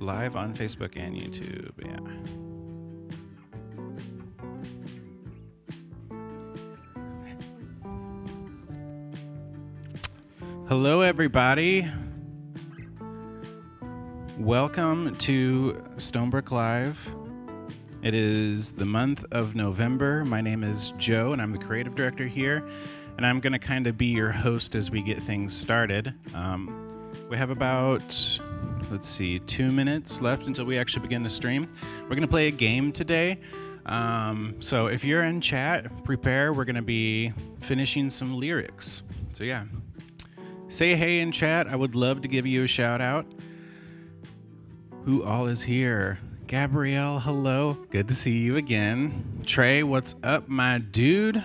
Live on Facebook and YouTube. Yeah. Hello, everybody. Welcome to Stonebrooke.Live. It is the month of November. My name is Joe, and I'm the creative director here. And I'm going to kind of be your host as we get things started. We have about, 2 minutes left until we actually begin the stream. We're going to play a game today. So if you're in chat, prepare. We're going to be finishing some lyrics. So yeah, say hey in chat. I would love to give you a shout out. Who all is here? Gabrielle, hello. Good to see you again. Trey, what's up, my dude?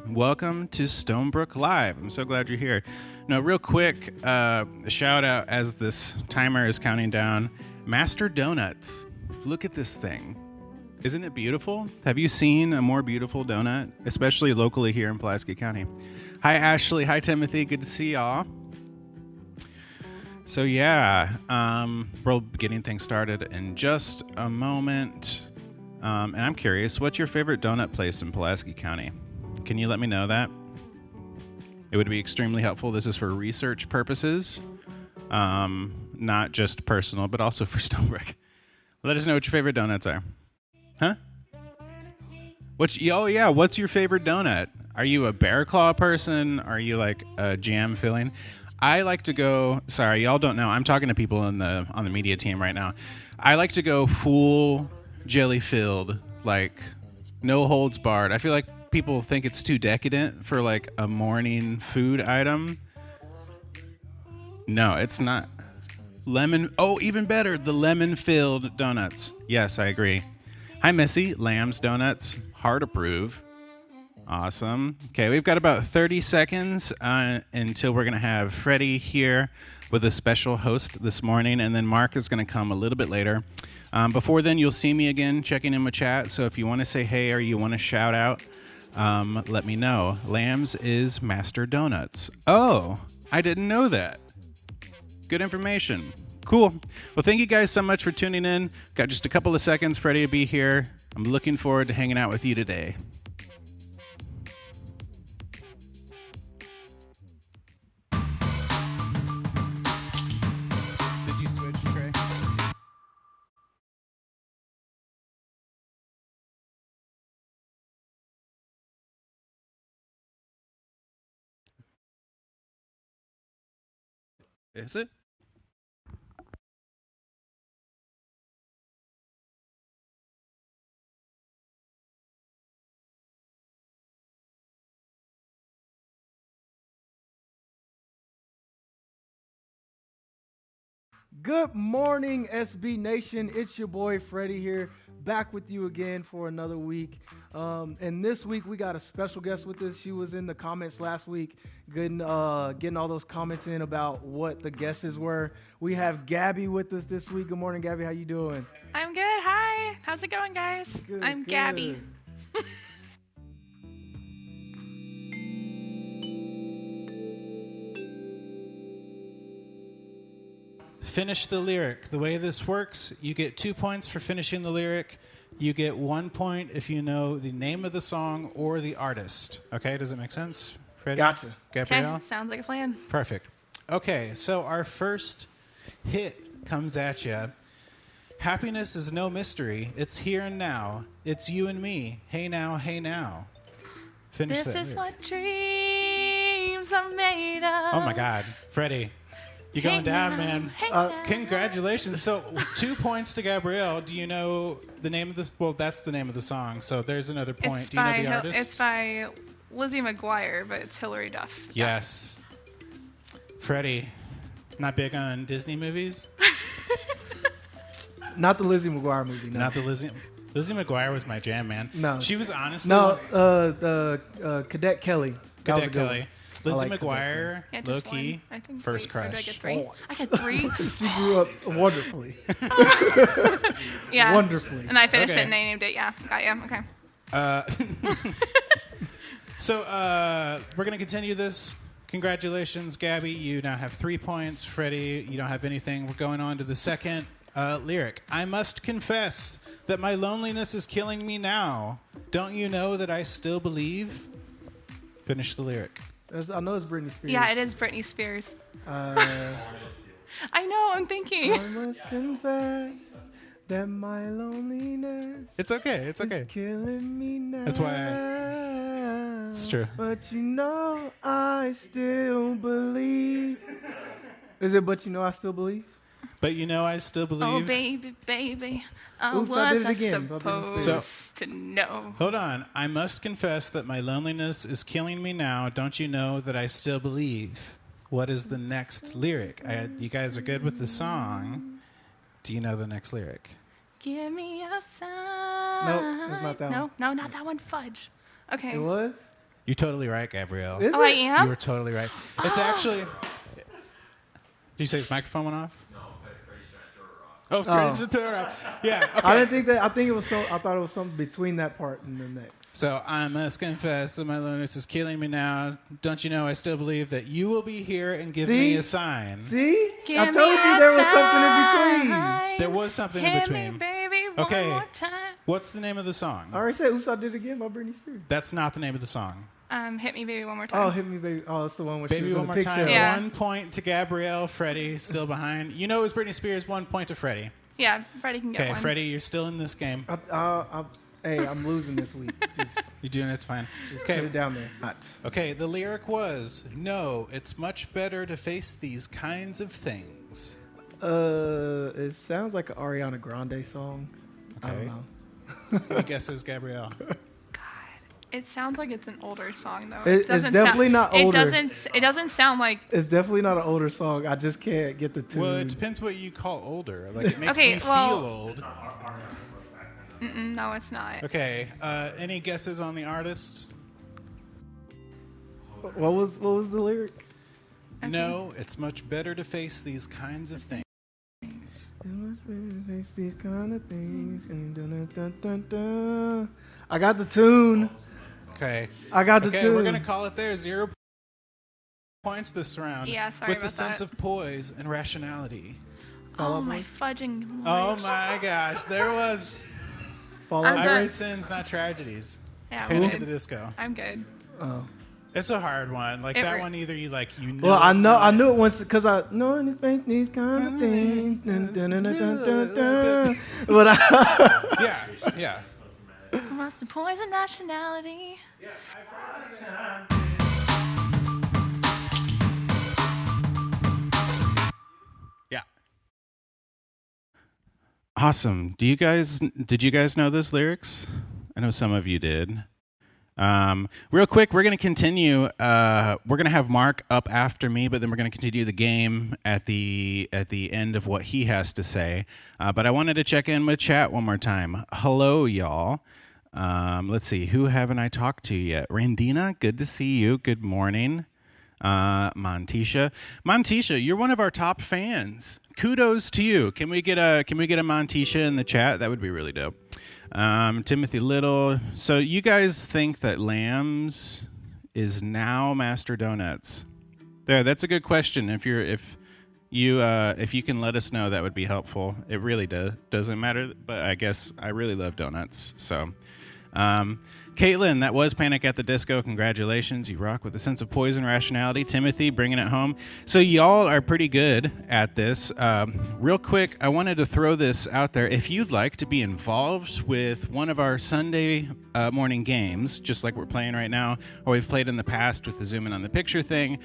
Welcome to Stonebrooke.Live. I'm so glad you're here. Now, real quick, a shout out as this timer is counting down. Master Donuts. Look at this thing. Isn't it beautiful? Have you seen a more beautiful donut? Especially locally here in Pulaski County. Hi, Ashley. Hi, Timothy. Good to see y'all. So yeah, we'll be getting things started in just a moment. And I'm curious, what's your favorite donut place in Pulaski County? Can you let me know that? It would be extremely helpful. This is for research purposes, not just personal, but also for Stonebrooke. Let us know what your favorite donuts are. Huh? What's your favorite donut? Are you a Bear Claw person? Are you like a jam filling? I like to go, sorry, y'all don't know. I'm talking to people on the media team right now. I like to go full jelly filled, like no holds barred. I feel like people think it's too decadent for like a morning food item. No, it's not. Lemon, oh, even better, the lemon filled donuts. Yes, I agree. Hi, Missy, Lamb's Donuts, hard approve. Awesome. Okay, we've got about 30 seconds until we're going to have Freddie here with a special host this morning, and then Mark is going to come a little bit later. Before then, you'll see me again checking in with chat, so if you want to say hey or you want to shout out, let me know. Lamb's is Master Donuts. Oh, I didn't know that. Good information. Cool. Well, thank you guys so much for tuning in. Got just a couple of seconds. Freddie will be here. I'm looking forward to hanging out with you today. Is it? Good morning, SB Nation. It's your boy Freddie here, back with you again for another week. And this week we got a special guest with us. She was in the comments last week, getting all those comments in about what the guesses were. We have Gabby with us this week. Good morning, Gabby. How you doing? I'm good. Hi. How's it going, guys? Good, I'm good. Gabby. Finish the lyric. The way this works, you get 2 points for finishing the lyric. You get 1 point if you know the name of the song or the artist. Okay, does it make sense? Freddie? Gotcha. Gabrielle? Okay, sounds like a plan. Perfect. Okay, so our first hit comes at you. Happiness is no mystery. It's here and now. It's you and me. Hey now, hey now. Finish This that is lyric. what dreams are made of. Oh my God, Freddie. You're going down, man. Hey now. Congratulations. So 2 points to Gabrielle. Do you know the name of this? Well, that's the name of the song. So there's another point. It's Do you know by the artist? It's by Lizzie McGuire, but it's Hilary Duff. Yes. Freddie, not big on Disney movies? Not the Lizzie McGuire movie. No. Not the Lizzie. Lizzie McGuire was my jam, man. No. She was honestly. No, Cadet Kelly. That was a Cadet good Kelly. one. Lizzie I like McGuire, Yeah, low just key, one, I think. first Wait, or did I crush. get 3? Oh. I got 3? She grew up wonderfully. Yeah. Wonderfully. And I finished Okay. it and I named it. Yeah, got you. Okay. So we're going to continue this. Congratulations, Gabby. You now have 3 points. Freddie, you don't have anything. We're going on to the second Lyric. I must confess that my loneliness is killing me now. Don't you know that I still believe? Finish the lyric. I know it's Britney Spears. Yeah, it is Britney Spears. I know, I'm thinking. must confess that my loneliness It's okay. It's okay. is killing me now. That's why It's true. But you know I still believe. Is it but you know I still believe? But you know, I still believe. Oh, baby, baby. Oops, I did it again. Supposed to know? Hold on. I must confess that my loneliness is killing me now. Don't you know that I still believe? What is the next lyric? You guys are good with the song. Do you know the next lyric? Give me a sign. Nope, it's not that one. No, not that one. Fudge. Okay. It was? You're totally right, Gabrielle. Is Oh, I it? am? You were totally right. It's actually... Did you say his microphone went off? No, Freddie's trying to throw her off. Oh, Tracy's to throw it off. Yeah, okay. I didn't think that. I think it was so. I thought it was something between that part and the next. So I must confess that my loneliness is killing me now. Don't you know I still believe that you will be here and give me a sign? See? Give I me told you a there was something in between. sign. There was something in Hit between. me, baby, Okay. one more time. What's the name of the song? I already said "Oops, I Did It Again" by Britney Spears. That's not the name of the song. Hit me, baby, one more time. Oh, hit me, baby. Oh, it's the one with Baby, one more time. Yeah. 1 point to Gabrielle. Freddie still behind. You know it was Britney Spears. 1 point to Freddie. Yeah, Freddie can get Okay, one. Freddie, you're still in this game. Hey, I'm losing this week. Just You're doing it fine. put it Okay. down there. Okay. The lyric was, "No, it's much better to face these kinds of things." It sounds like an Ariana Grande song. I don't Okay. know. Any guesses, Gabrielle? It sounds like it's an older song though. It's definitely not older. It doesn't sound like. It's definitely not an older song. I just can't get the tune. Well, it depends what you call older. Like it makes Okay, me well- feel old. No, it's not. Okay. Any guesses on the artist? What was the lyric? Okay. No, it's much better to face these kinds of things. These kind of things. I got the tune. Okay. I got the Okay, tune. we're gonna call it there. 0 points this round. Yeah, sorry With the about sense that. of poise and rationality. Oh my fudging. Oh lips. my gosh, there was. Fall I'm Out I done. write sins, not tragedies. Yeah, I'm Panic at the good. Disco. I'm good. Oh. It's a hard one. Like It that re- one, either you like you know. Well, I knew it once because I know in these kind of things. But Yeah. What's the poison nationality? Yeah. Awesome. Did you guys know those lyrics? I know some of you did. Real quick, we're going to continue. We're going to have Mark up after me, but then we're going to continue the game at the end of what he has to say. But I wanted to check in with chat one more time. Hello, y'all. Let's see. Who haven't I talked to yet? Randina, good to see you. Good morning. Montisha, you're one of our top fans. Kudos to you. Can we get a Montisha in the chat? That would be really dope. Timothy Little. So you guys think that Lambs is now Master Donuts? There, that's a good question. If you can let us know, that would be helpful. It really doesn't matter, but I guess I really love donuts. So, Caitlin, that was Panic at the Disco. Congratulations. You rock with a sense of poise and rationality. Timothy, bringing it home. So y'all are pretty good at this. Real quick, I wanted to throw this out there. If you'd like to be involved with one of our Sunday morning games, just like we're playing right now, or we've played in the past with the zoom in on the picture thing,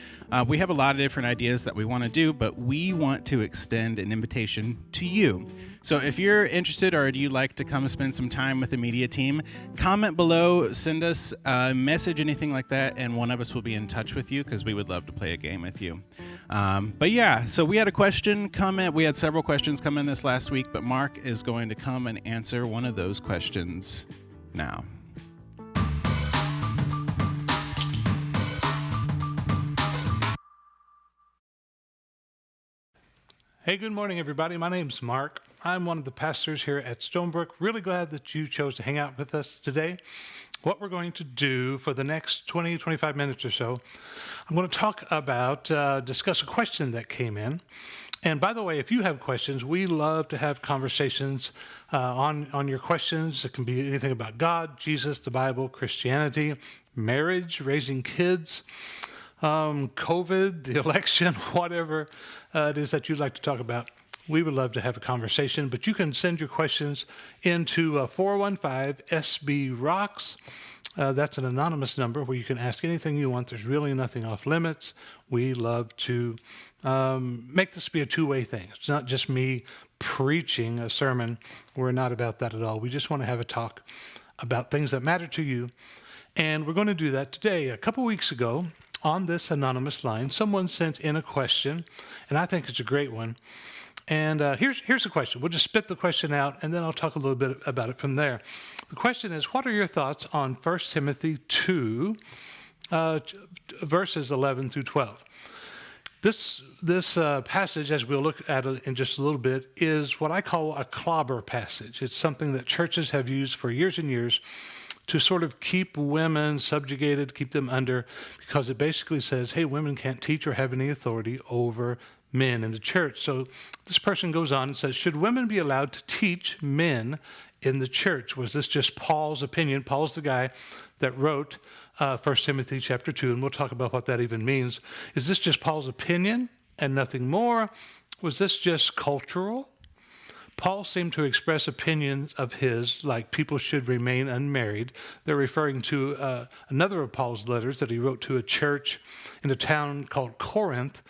we have a lot of different ideas that we want to do, but we want to extend an invitation to you. So if you're interested or you'd like to come spend some time with the media team, comment below, send us a message, anything like that, and one of us will be in touch with you because we would love to play a game with you. But yeah, so we had a question come in. We had several questions come in this last week, but Mark is going to come and answer one of those questions now. Hey, good morning, everybody. My name's Mark. I'm one of the pastors here at Stonebrook. Really glad that you chose to hang out with us today. what we're going to do for the next 20, 25 minutes or so, I'm going to talk about, discuss a question that came in. And by the way, if you have questions, we love to have conversations on your questions. It can be anything about God, Jesus, the Bible, Christianity, marriage, raising kids, COVID, the election, whatever it is that you'd like to talk about. We would love to have a conversation, but you can send your questions into 415-SB-ROCKS. That's an anonymous number where you can ask anything you want. There's really nothing off limits. We love to make this be a two-way thing. It's not just me preaching a sermon. We're not about that at all. We just want to have a talk about things that matter to you. And we're going to do that today. A couple weeks ago, on this anonymous line, someone sent in a question, and I think it's a great one. And here's the question. We'll just spit the question out, and then I'll talk a little bit about it from there. The question is, what are your thoughts on 1 Timothy 2, verses 11 through 12? This passage, as we'll look at it in just a little bit, is what I call a clobber passage. It's something that churches have used for years and years to sort of keep women subjugated, keep them under, because it basically says, hey, women can't teach or have any authority over men in the church. So this person goes on and says, should women be allowed to teach men in the church? Was this just Paul's opinion? Paul's the guy that wrote 1 Timothy chapter 2, and we'll talk about what that even means. Is this just Paul's opinion and nothing more? Was this just cultural? Paul seemed to express opinions of his, like people should remain unmarried. They're referring to another of Paul's letters that he wrote to a church in a town called Corinth,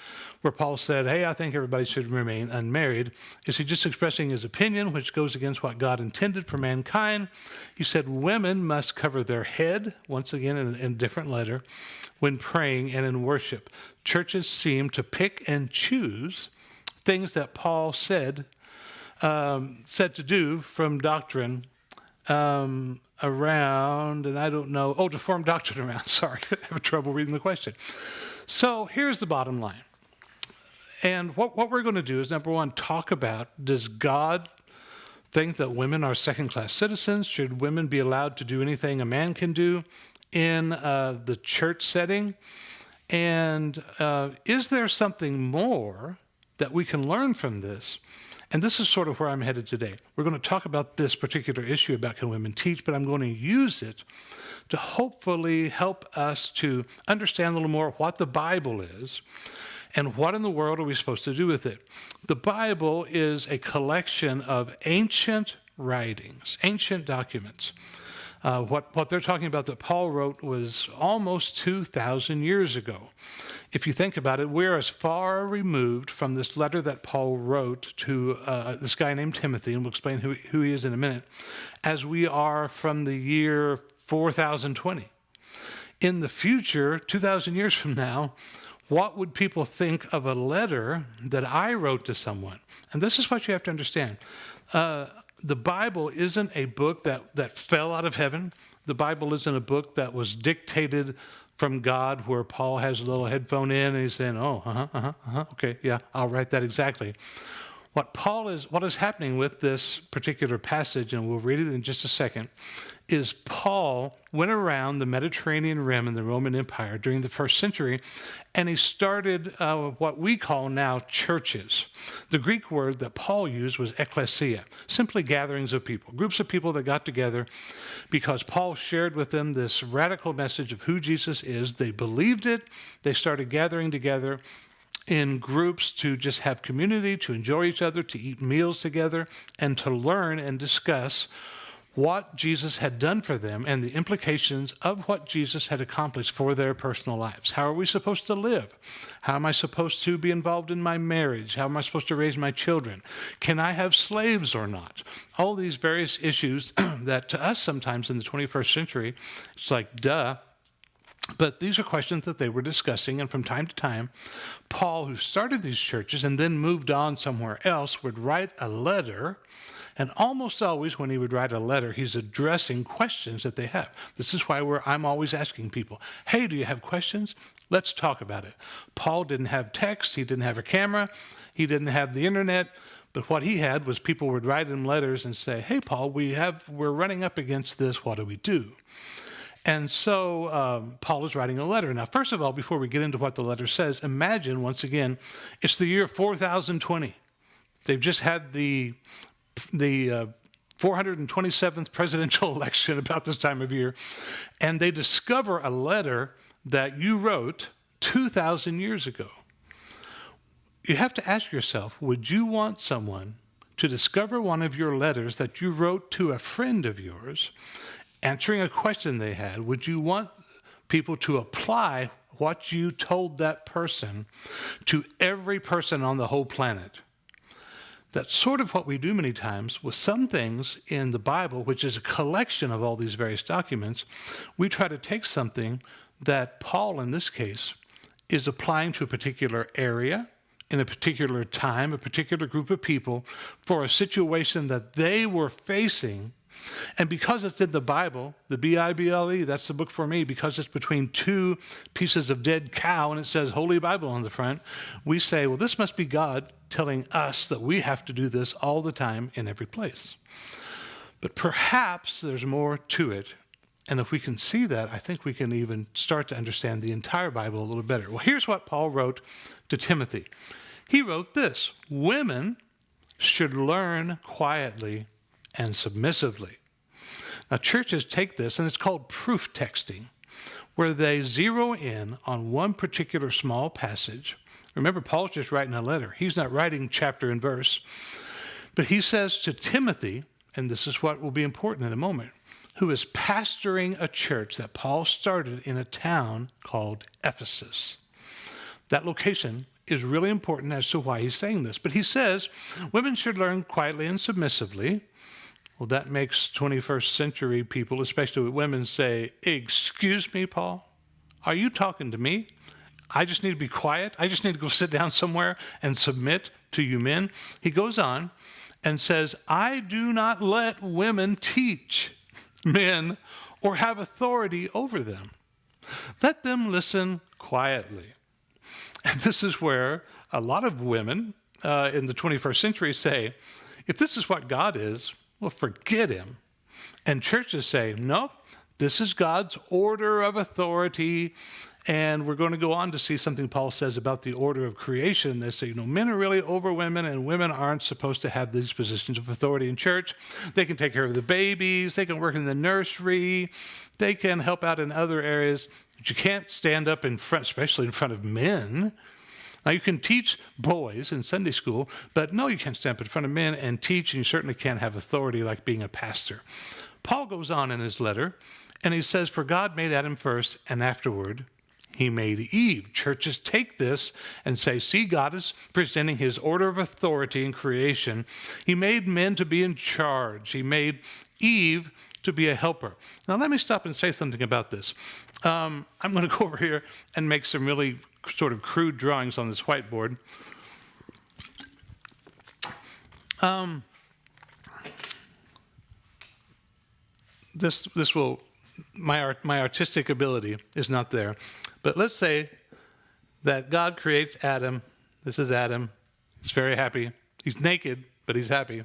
where Paul said, hey, I think everybody should remain unmarried. Is he just expressing his opinion, which goes against what God intended for mankind? He said women must cover their head, once again in a different letter, when praying and in worship. Churches seem to pick and choose things that Paul said to do from doctrine around, and I don't know, to form doctrine around. Sorry, I have trouble reading the question. So here's the bottom line. And what we're going to do is, number one, talk about, does God think that women are second-class citizens? Should women be allowed to do anything a man can do in the church setting? And is there something more that we can learn from this? And this is sort of where I'm headed today. We're going to talk about this particular issue about can women teach, but I'm going to use it to hopefully help us to understand a little more what the Bible is and what in the world are we supposed to do with it. The Bible is a collection of ancient writings, ancient documents. What they're talking about that Paul wrote was almost 2,000 years ago. If you think about it, we're as far removed from this letter that Paul wrote to this guy named Timothy, and we'll explain who he is in a minute, as we are from the year 4020. In the future, 2,000 years from now, what would people think of a letter that I wrote to someone? And this is what you have to understand. The Bible isn't a book that fell out of heaven. The Bible isn't a book that was dictated from God where Paul has a little headphone in and he's saying, okay, yeah, I'll write that exactly. What is happening with this particular passage, and we'll read it in just a second, is Paul went around the Mediterranean rim in the Roman Empire during the first century, and he started what we call now churches. The Greek word that Paul used was ekklesia, simply gatherings of people, groups of people that got together because Paul shared with them this radical message of who Jesus is. They believed it. They started gathering together in groups to just have community, to enjoy each other, to eat meals together, and to learn and discuss what Jesus had done for them and the implications of what Jesus had accomplished for their personal lives. How are we supposed to live? How am I supposed to be involved in my marriage? How am I supposed to raise my children? Can I have slaves or not? All these various issues that to us sometimes in the 21st century, it's like, duh. But these are questions that they were discussing, and from time to time, Paul, who started these churches and then moved on somewhere else, would write a letter, and almost always when he would write a letter, he's addressing questions that they have. This is why I'm always asking people, hey, do you have questions? Let's talk about it. Paul didn't have text, he didn't have a camera, he didn't have the internet, but what he had was people would write him letters and say, hey, Paul, we're running up against this, what do we do? And so Paul is writing a letter. Now, first of all, before we get into what the letter says, imagine, once again, it's the year 4020. They've just had the 427th presidential election about this time of year, and they discover a letter that you wrote 2,000 years ago. You have to ask yourself, would you want someone to discover one of your letters that you wrote to a friend of yours, answering a question they had? Would you want people to apply what you told that person to every person on the whole planet? That's sort of what we do many times with some things in the Bible, which is a collection of all these various documents. We try to take something that Paul, in this case, is applying to a particular area, in a particular time, a particular group of people, for a situation that they were facing. And because it's in the Bible, the Bible, that's the book for me, because it's between two pieces of dead cow and it says Holy Bible on the front, we say, well, this must be God telling us that we have to do this all the time in every place. But perhaps there's more to it. And if we can see that, I think we can even start to understand the entire Bible a little better. Well, here's what Paul wrote to Timothy. He wrote this: women should learn quietly and submissively. Now, churches take this, and it's called proof texting, where they zero in on one particular small passage. Remember, Paul's just writing a letter. He's not writing chapter and verse. But he says to Timothy, and this is what will be important in a moment, who is pastoring a church that Paul started in a town called Ephesus. That location is really important as to why he's saying this. But he says, women should learn quietly and submissively. Well, that makes 21st century people, especially women, say, excuse me, Paul, are you talking to me? I just need to be quiet. I just need to go sit down somewhere and submit to you men. He goes on and says, I do not let women teach men or have authority over them. Let them listen quietly. And this is where a lot of women in the 21st century say, if this is what God is, well, forget him. And churches say, nope, this is God's order of authority. And we're going to go on to see something Paul says about the order of creation. They say, men are really over women, and women aren't supposed to have these positions of authority in church. They can take care of the babies. They can work in the nursery. They can help out in other areas. But you can't stand up in front, especially in front of men. Now, you can teach boys in Sunday school, but no, you can't stand up in front of men and teach, and you certainly can't have authority like being a pastor. Paul goes on in his letter, and he says, for God made Adam first, and afterward he made Eve. Churches take this and say, see, God is presenting his order of authority in creation. He made men to be in charge. He made Eve to be a helper. Now, let me stop and say something about this. I'm going to go over here and make some really sort of crude drawings on this whiteboard. This will, my artistic ability is not there. But let's say that God creates Adam. This is Adam. He's very happy. He's naked, but he's happy.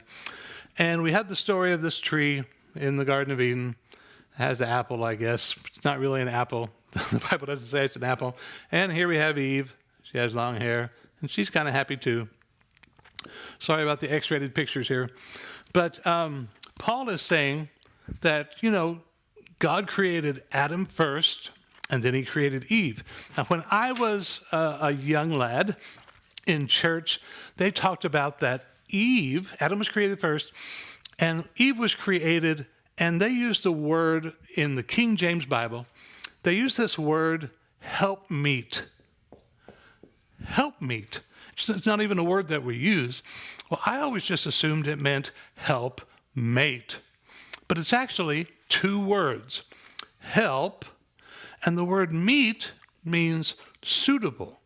And we have the story of this tree in the Garden of Eden. It has an apple, I guess. It's not really an apple. The Bible doesn't say it's an apple. And here we have Eve. She has long hair, and she's kind of happy too. Sorry about the X-rated pictures here. But Paul is saying that, God created Adam first, and then he created Eve. Now, when I was a young lad in church, they talked about that Eve, Adam was created first, and Eve was created, and they used the word in the King James Bible, they use this word, helpmeet. Helpmeet. It's not even a word that we use. Well, I always just assumed it meant helpmate. But it's actually two words, help, and the word meet means suitable,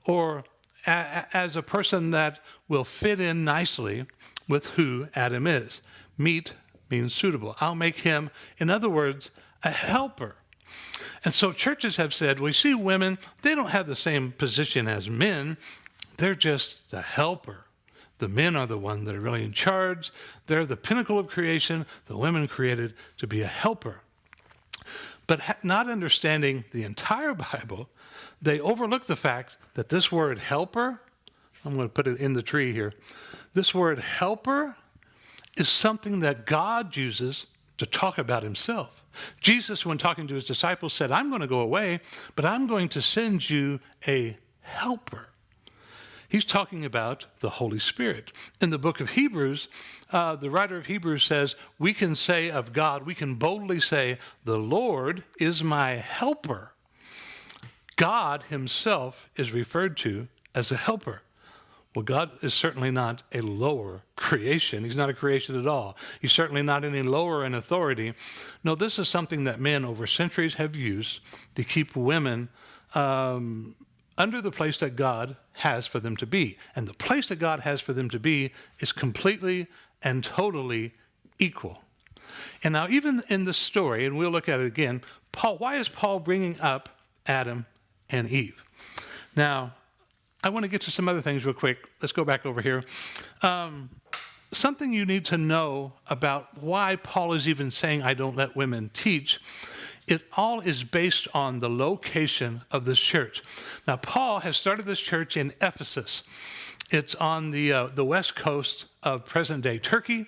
or as a person that will fit in nicely with who Adam is. Meet means suitable. I'll make him, in other words, a helper. And so churches have said, we see women, they don't have the same position as men. They're just a helper. The men are the ones that are really in charge. They're the pinnacle of creation. The women created to be a helper. But not understanding the entire Bible, they overlook the fact that this word helper, I'm going to put it in the tree here, this word helper is something that God uses to talk about himself. Jesus, when talking to his disciples, said, I'm going to go away, but I'm going to send you a helper. He's talking about the Holy Spirit. In the book of Hebrews, the writer of Hebrews says, we can say of God, we can boldly say, the Lord is my helper. God himself is referred to as a helper. Well, God is certainly not a lower creation. He's not a creation at all. He's certainly not any lower in authority. No, this is something that men over centuries have used to keep women under the place that God has for them to be. And the place that God has for them to be is completely and totally equal. And now even in the story, and we'll look at it again, why is Paul bringing up Adam and Eve? Now, I want to get to some other things real quick. Let's go back over here. Something you need to know about why Paul is even saying, I don't let women teach. It all is based on the location of this church. Now, Paul has started this church in Ephesus. It's on the west coast of present-day Turkey.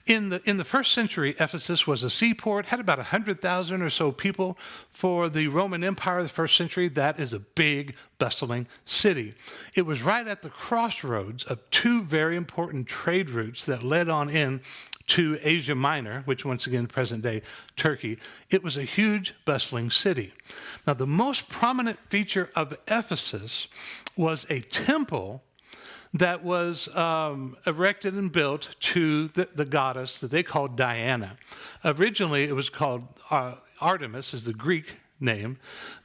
In the first century, Ephesus was a seaport, had about 100,000 or so people. For the Roman Empire of the first century, that is a big, bustling city. It was right at the crossroads of two very important trade routes that led on in to Asia Minor, which once again, present-day Turkey. It was a huge, bustling city. Now, the most prominent feature of Ephesus was a temple that was erected and built to the goddess that they called Diana. Originally, it was called Artemis, is the Greek name,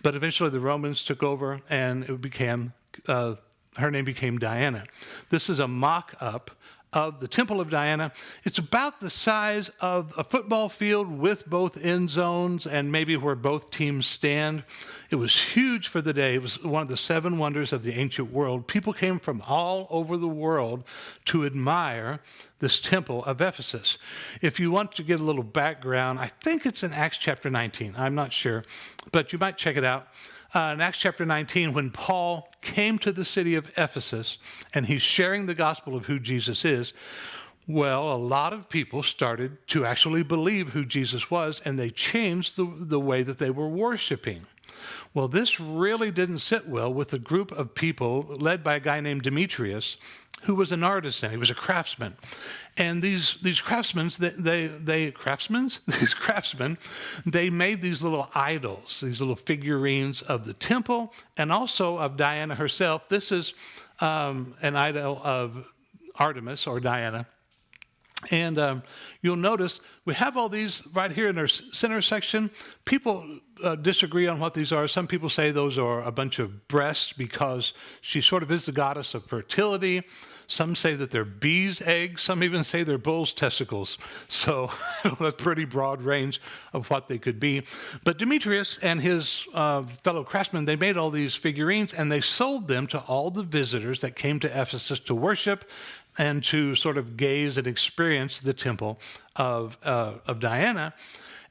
but eventually the Romans took over and it became, her name became Diana. This is a mock-up of the Temple of Diana. It's about the size of a football field with both end zones and maybe where both teams stand. It was huge for the day. It was one of the seven wonders of the ancient world. People came from all over the world to admire this temple of Ephesus. If you want to get a little background, I think it's in Acts chapter 19. I'm not sure, but you might check it out. In Acts chapter 19, when Paul came to the city of Ephesus and he's sharing the gospel of who Jesus is, well, a lot of people started to actually believe who Jesus was, and they changed the way that they were worshiping. Well, this really didn't sit well with a group of people led by a guy named Demetrius, who was an artisan. He was a craftsman. And these craftsmen, they made these little idols, these little figurines of the temple and also of Diana herself. This is an idol of Artemis or Diana. And you'll notice we have all these right here in our center section. People disagree on what these are. Some people say those are a bunch of breasts because she sort of is the goddess of fertility. Some say that they're bees' eggs. Some even say they're bull's testicles. So a pretty broad range of what they could be. But Demetrius and his fellow craftsmen, they made all these figurines and they sold them to all the visitors that came to Ephesus to worship and to sort of gaze and experience the temple of Diana.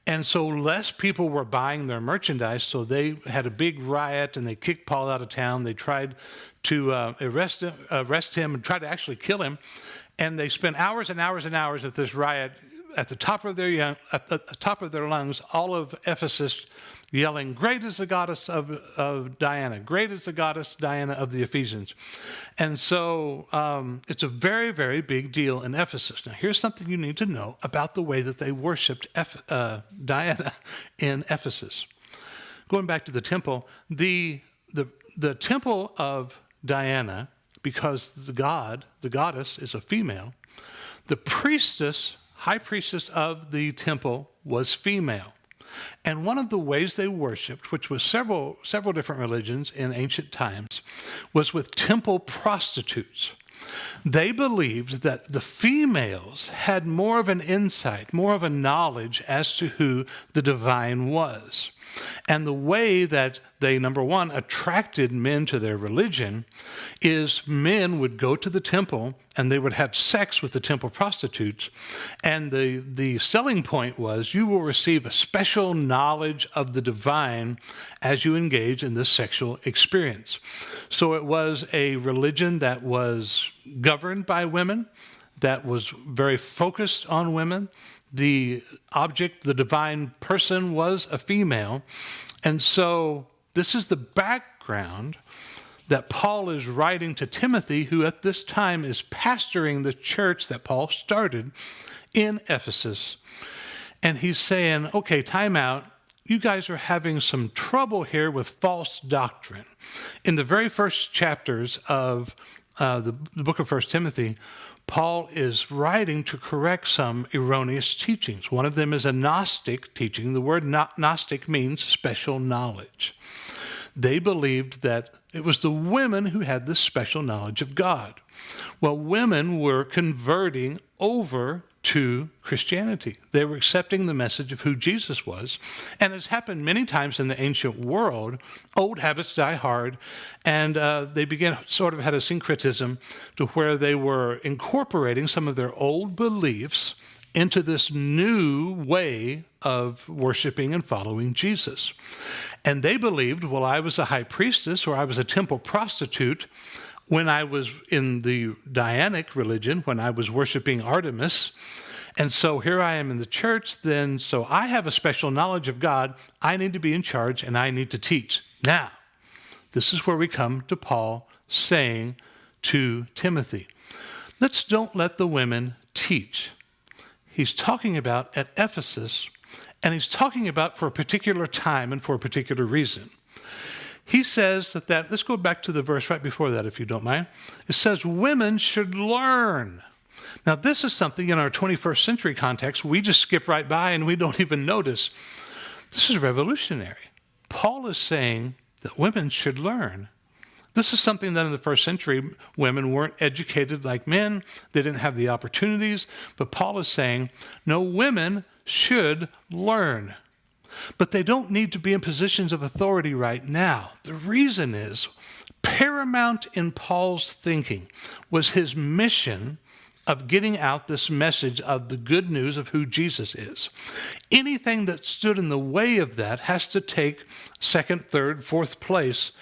And so less people were buying their merchandise, so they had a big riot and they kicked Paul out of town. They tried to arrest him and try to actually kill him. And they spent hours and hours and hours at this riot at the top of their lungs, all of Ephesus yelling, "Great is the goddess of Diana. Great is the goddess Diana of the Ephesians." And so it's a very, very big deal in Ephesus. Now, here's something you need to know about the way that they worshipped Diana in Ephesus. Going back to the temple, the temple of Diana, because the goddess is a female, the high priestess of the temple was female. And one of the ways they worshipped, which was several different religions in ancient times, was with temple prostitutes. They believed that the females had more of an insight, more of a knowledge as to who the divine was. And the way that they, number one, attracted men to their religion is men would go to the temple and they would have sex with the temple prostitutes. And the selling point was you will receive a special knowledge of the divine as you engage in this sexual experience. So it was a religion that was governed by women, that was very focused on women. The object, the divine person, was a female. And so this is the background that Paul is writing to Timothy, who at this time is pastoring the church that Paul started in Ephesus. And he's saying, okay, time out. You guys are having some trouble here with false doctrine. In the very first chapters of the book of 1 Timothy, Paul is writing to correct some erroneous teachings. One of them is a Gnostic teaching. The word Gnostic means special knowledge. They believed that it was the women who had this special knowledge of God. Well, women were converting over to Christianity. They were accepting the message of who Jesus was. And it's happened many times in the ancient world. Old habits die hard, and they had a syncretism to where they were incorporating some of their old beliefs into this new way of worshiping and following Jesus. And they believed, well, I was a high priestess or I was a temple prostitute when I was in the Dianic religion, when I was worshiping Artemis. And so here I am in the church, then, so I have a special knowledge of God. I need to be in charge and I need to teach. Now, this is where we come to Paul saying to Timothy, don't let the women teach. He's talking about at Ephesus, and he's talking about for a particular time and for a particular reason. He says that let's go back to the verse right before that, if you don't mind. It says, women should learn. Now, this is something in our 21st century context we just skip right by and we don't even notice. This is revolutionary. Paul is saying that women should learn. This is something that in the first century, women weren't educated like men. They didn't have the opportunities. But Paul is saying, no, women should learn. But they don't need to be in positions of authority right now. The reason is, paramount in Paul's thinking was his mission of getting out this message of the good news of who Jesus is. Anything that stood in the way of that has to take second, third, fourth place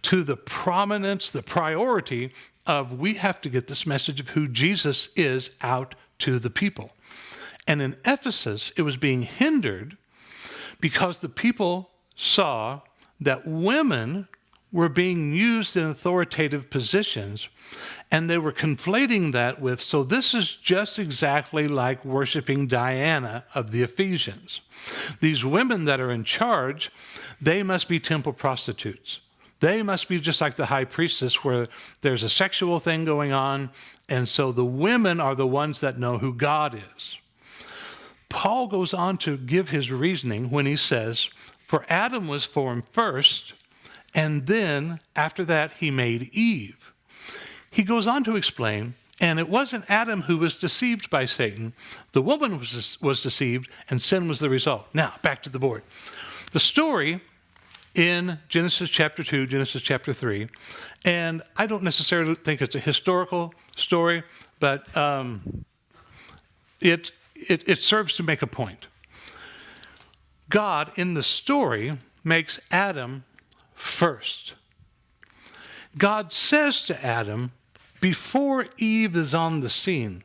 to the prominence, the priority of we have to get this message of who Jesus is out to the people. And in Ephesus, it was being hindered because the people saw that women were being used in authoritative positions, and they were conflating that with, so this is just exactly like worshiping Diana of the Ephesians. These women that are in charge, they must be temple prostitutes. They must be just like the high priestess where there's a sexual thing going on, and so the women are the ones that know who God is. Paul goes on to give his reasoning when he says, for Adam was formed first, and then after that he made Eve. He goes on to explain, and it wasn't Adam who was deceived by Satan. The woman was deceived, and sin was the result. Now, back to the board. The story in Genesis chapter 2, Genesis chapter 3, and I don't necessarily think it's a historical story, but it serves to make a point. God, in the story, makes Adam first. God says to Adam, before Eve is on the scene,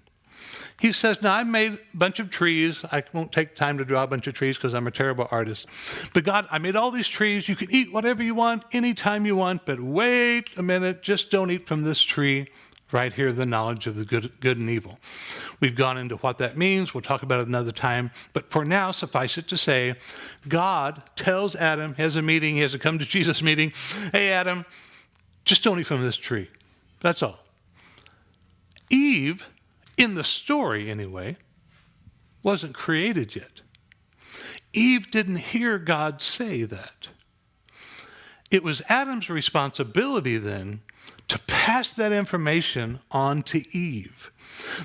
he says, now I made a bunch of trees. I won't take time to draw a bunch of trees because I'm a terrible artist. But God, I made all these trees. You can eat whatever you want, anytime you want, but wait a minute, just don't eat from this tree right here, the knowledge of the good and evil. We've gone into what that means. We'll talk about it another time. But for now, suffice it to say, God tells Adam, he has a meeting, he has a come to Jesus meeting. Hey, Adam, just don't eat from this tree. That's all. Eve, in the story anyway, wasn't created yet. Eve didn't hear God say that. It was Adam's responsibility then to pass that information on to Eve.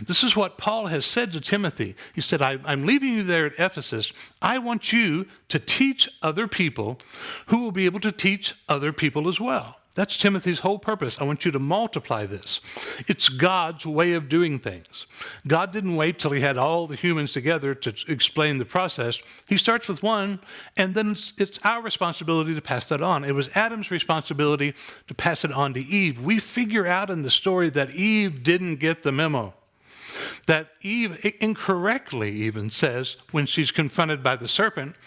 This is what Paul has said to Timothy. He said, I'm leaving you there at Ephesus. I want you to teach other people who will be able to teach other people as well. That's Timothy's whole purpose. I want you to multiply this. It's God's way of doing things. God didn't wait till he had all the humans together to explain the process. He starts with one, and then it's our responsibility to pass that on. It was Adam's responsibility to pass it on to Eve. We figure out in the story that Eve didn't get the memo. That Eve incorrectly even says, when she's confronted by the serpent,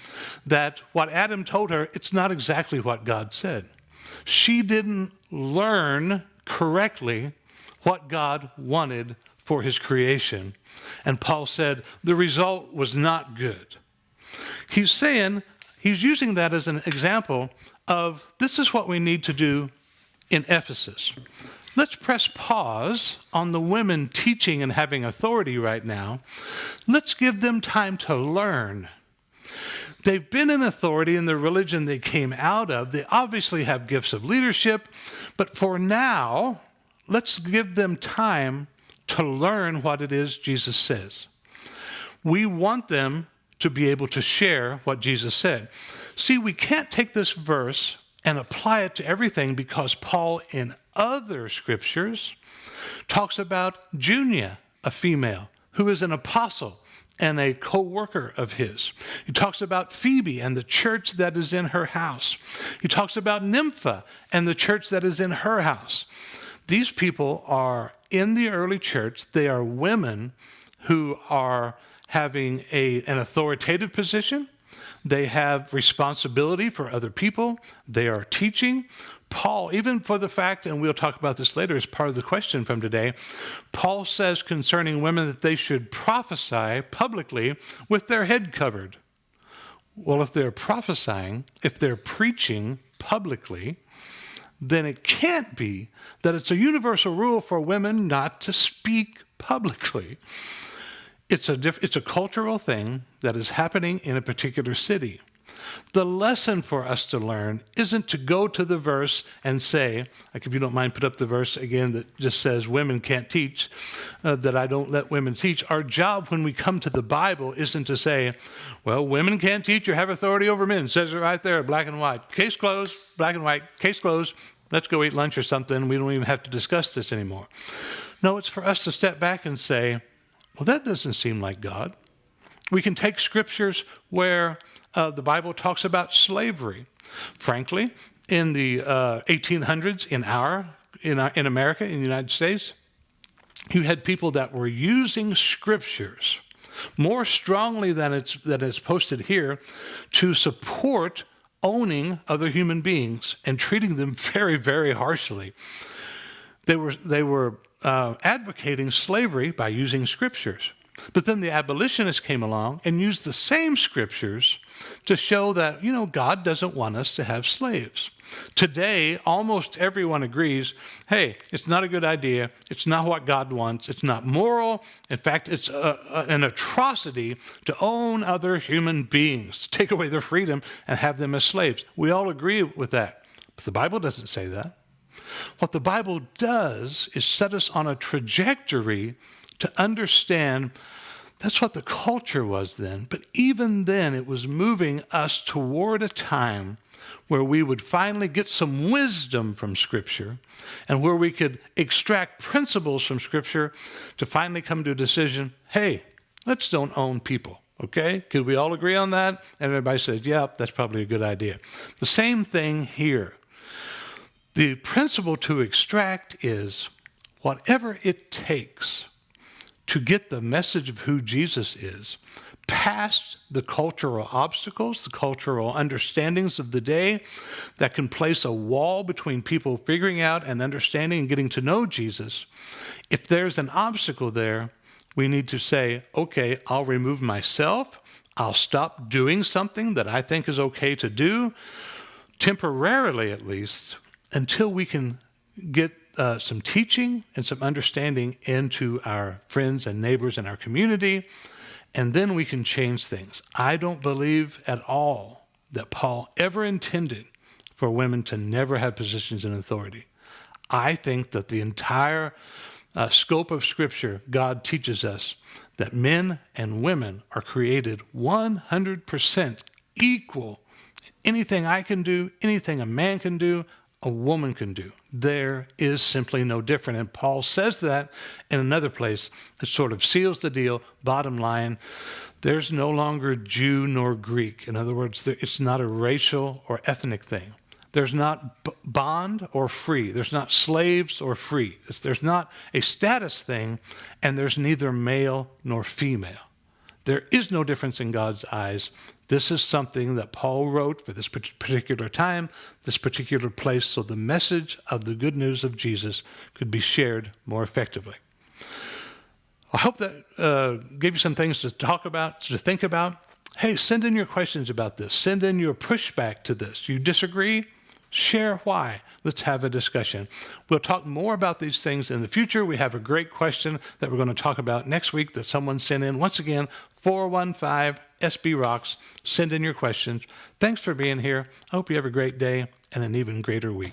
that what Adam told her, it's not exactly what God said. She didn't learn correctly what God wanted for his creation. And Paul said the result was not good. He's using that as an example of this is what we need to do in Ephesus. Let's press pause on the women teaching and having authority right now. Let's give them time to learn. They've been in authority in the religion they came out of. They obviously have gifts of leadership, but for now, let's give them time to learn what it is Jesus says. We want them to be able to share what Jesus said. See, we can't take this verse and apply it to everything because Paul in other scriptures talks about Junia, a female, who is an apostle and a co-worker of his. He talks about Phoebe and the church that is in her house. He talks about Nympha and the church that is in her house. These people are in the early church. They are women who are having an authoritative position. They have responsibility for other people. They are teaching. Paul, even for the fact, and we'll talk about this later as part of the question from today, Paul says concerning women that they should prophesy publicly with their head covered. Well, if they're prophesying, if they're preaching publicly, then it can't be that it's a universal rule for women not to speak publicly. It's a cultural thing that is happening in a particular city. The lesson for us to learn isn't to go to the verse and say, like if you don't mind, put up the verse again that just says women can't teach, that I don't let women teach. Our job when we come to the Bible isn't to say, well, women can't teach or have authority over men. It says it right there, black and white. Case closed, black and white, case closed. Let's go eat lunch or something. We don't even have to discuss this anymore. No, it's for us to step back and say, well, that doesn't seem like God. We can take scriptures where the Bible talks about slavery. Frankly, in the 1800s, in America, in the United States, you had people that were using scriptures more strongly than it's posted here to support owning other human beings and treating them very, very harshly. They were advocating slavery by using scriptures. But then the abolitionists came along and used the same scriptures to show that, God doesn't want us to have slaves. Today, almost everyone agrees, hey, it's not a good idea. It's not what God wants. It's not moral. In fact, it's an atrocity to own other human beings, to take away their freedom and have them as slaves. We all agree with that. But the Bible doesn't say that. What the Bible does is set us on a trajectory to understand that's what the culture was then. But even then, it was moving us toward a time where we would finally get some wisdom from Scripture and where we could extract principles from Scripture to finally come to a decision, hey, let's don't own people, okay? Could we all agree on that? And everybody says, yeah, that's probably a good idea. The same thing here. The principle to extract is whatever it takes to get the message of who Jesus is past the cultural obstacles, the cultural understandings of the day that can place a wall between people figuring out and understanding and getting to know Jesus. If there's an obstacle there, we need to say, okay, I'll remove myself. I'll stop doing something that I think is okay to do, temporarily at least, until we can get some teaching and some understanding into our friends and neighbors and our community, and then we can change things. I don't believe at all that Paul ever intended for women to never have positions in authority. I think that the entire scope of Scripture, God teaches us that men and women are created 100% equal. Anything I can do, anything a man can do, a woman can do. There is simply no different. And Paul says that in another place. It sort of seals the deal. Bottom line, there's no longer Jew nor Greek. In other words, it's not a racial or ethnic thing. There's not bond or free. There's not slaves or free. There's not a status thing, and there's neither male nor female. There is no difference in God's eyes. This is something that Paul wrote for this particular time, this particular place, so the message of the good news of Jesus could be shared more effectively. I hope that gave you some things to talk about, to think about. Hey, send in your questions about this. Send in your pushback to this. You disagree? Share why. Let's have a discussion. We'll talk more about these things in the future. We have a great question that we're going to talk about next week that someone sent in. Once again, 415 SB Rocks. Send in your questions. Thanks for being here. I hope you have a great day and an even greater week.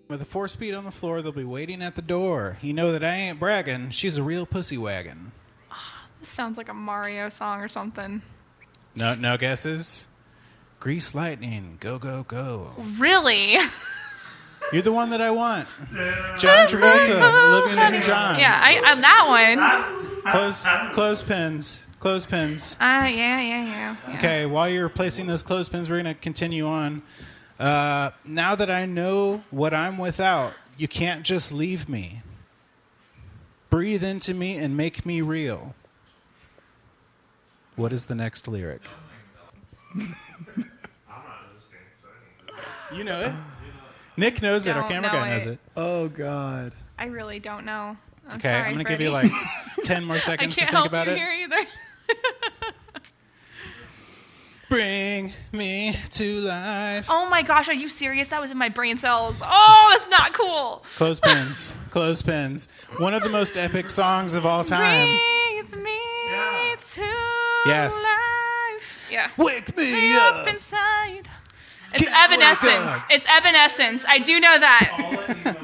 With a 4-speed on the floor, they'll be waiting at the door. You know that I ain't bragging. She's a real pussy wagon. This sounds like a Mario song or something. No guesses? Grease lightning, go, go, go. Really? You're the one that I want. John Travolta, Olivia Newton-John. Yeah, I'm that one. Clothespins. Yeah. Okay, while you're placing those clothespins, we're going to continue on. Now that I know what I'm without, you can't just leave me. Breathe into me and make me real. What is the next lyric? You know it? Nick knows it. Our camera guy knows it. Oh, God. I really don't know. I'm Okay, sorry, I'm going to Freddie. give you like 10 more I seconds to can't think help about you it. here either. Bring me to life. Oh my gosh, are you serious? That was in my brain cells. Oh, that's not cool. Clothespins. One of the most epic songs of all time. Breathe me to Yes. life. Yeah. Wake me Up inside. It's Get work Evanescence. done. It's Evanescence. I do know that.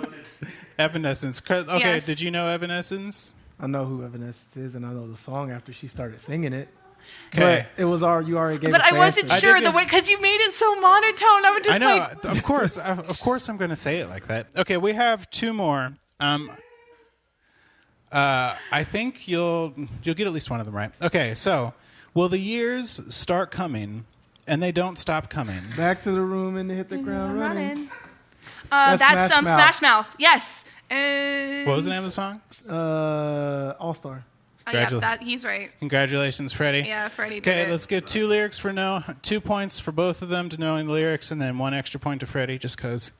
Evanescence. Okay, Yes. did you know Evanescence? I know who Evanescence is, and I know the song after she started singing it. Okay. But it was you already gave But us I the wasn't answer. I sure did the the- way, because you made it so monotone. I would just I know. like. Of course I'm going to say it like that. Okay, we have two more. I think you'll get at least one of them right. Okay, so will the years start coming and they don't stop coming? Back to the room and hit the ground running. That's Smash Mouth. Smash Mouth. Yes. What was the name of the song? All Star. Oh, yeah, he's right. Congratulations, Freddie. Yeah, Freddie did Okay, it. let's get 2 lyrics for no, 2 points for both of them to knowing the lyrics, and then 1 extra point to Freddie just because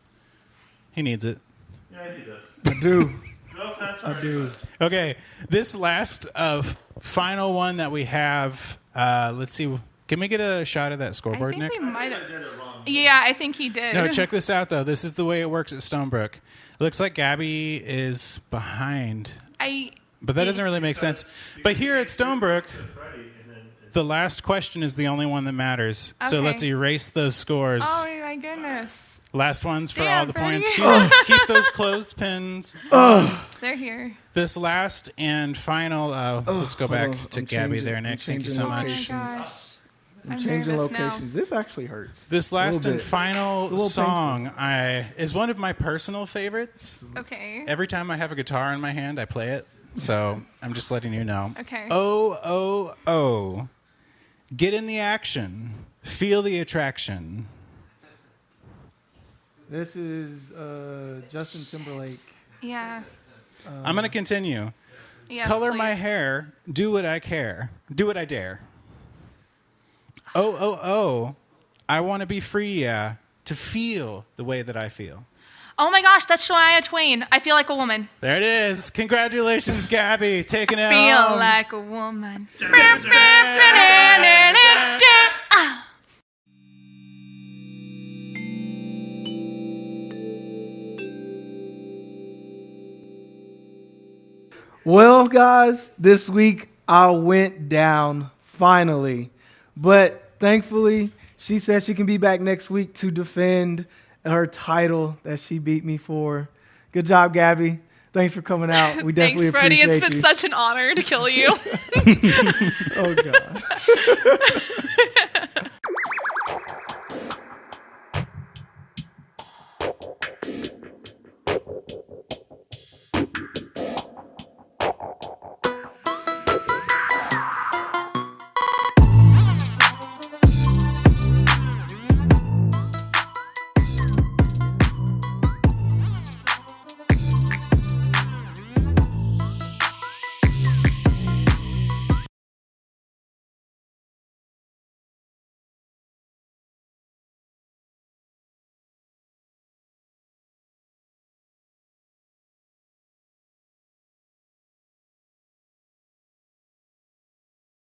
he needs it. Yeah, he does. I do. No offense. I do. Okay, this last final one that we have, let's see. Can we get a shot of that I scoreboard, think Nick? we might have. did it wrong. Yeah, I think he did. No, check this out, though. This is the way it works at Stonebrook. It looks like Gabby is behind, but that doesn't really make sense. But here at Stonebrook, the last question is the only one that matters. So Okay. let's erase those scores. Oh my goodness. Last ones for Damn, all the Freddie. points. Keep those clothespins. They're here. This last and final, let's go hold back on. to I'm Gabby changing- there, I'm Nick. Thank you changing so Oh my much. gosh. I'm I'm changing nervous now. locations. This actually hurts. This last little and bit. It's a final little song is one of my personal favorites. Okay. Every time I have a guitar in my hand, I play it. So I'm just letting you know. Okay. Oh, oh, oh. Get in the action. Feel the attraction. This is Justin Timberlake. Yeah. I'm going to continue. Yes, Color my please. hair. Do what I care. Do what I dare. Oh, oh, oh. I want to be free, yeah. To feel the way that I feel. Oh my gosh, that's Shania Twain. I feel like a woman. There it is. Congratulations, Gabby. Taking it Feel home. like a woman. Ah. Well, guys, this week I went down finally. But thankfully, she said she can be back next week to defend her title that she beat me for. Good job, Gabby. Thanks for coming out. We definitely Thanks, Freddie. appreciate It's been you. such an honor to kill you. Oh, God.